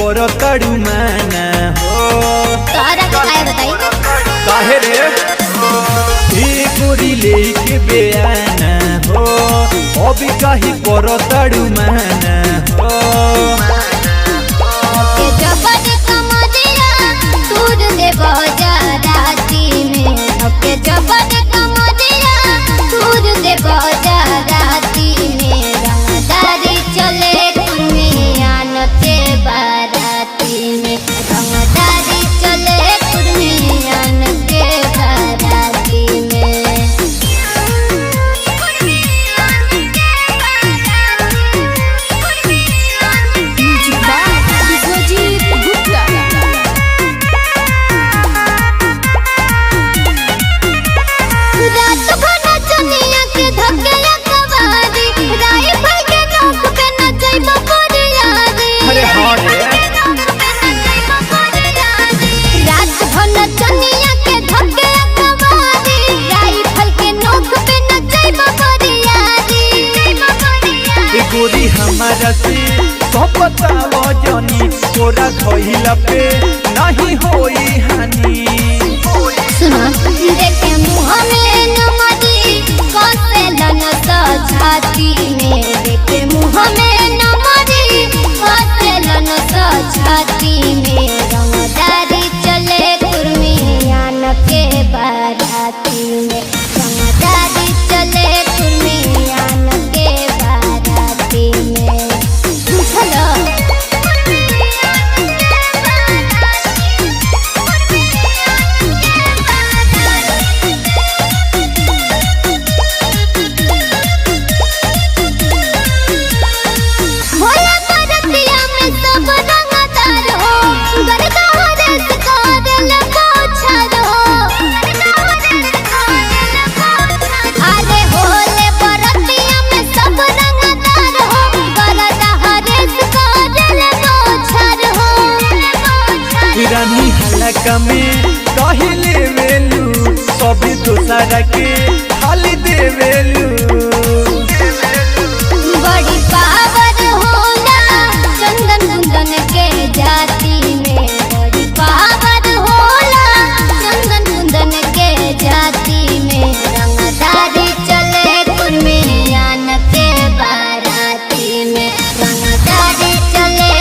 करो तड़ू माना हो तोहरा के काहे बताई काहे रे ई गोरी लेके बेआना हो अभी काहे करो तड़ू माना हो के जबर कमरिया दूर दे बजाराती में के जबर कमरिया दूर दे बजाराती में रंगदारी चले कुर्मियान के बाराती में रंगदारी चले कुर्मियान के बाराती में गोरी हमारा से सब बताओ जनी तोरा खइला पे नहीं होई हानि सुना देखे मुँह में नमदी कसे लन छाती में देखे मुँह में नमदी कसे लन छाती में रंगदारी चले कुर्मियान के बाराती में रंगदारी चले कुर्मियान के बाराती में चलो रानी हलका में कहले वेलू सभी दोसरा के खाली देवेलू बड़ी पावर होला चंदन कुंदन के जाति में बड़ी पावर होला चंदन कुंदन के जाति में रंगदारी चले कुर्मियान के बाराती में रंगदारी चले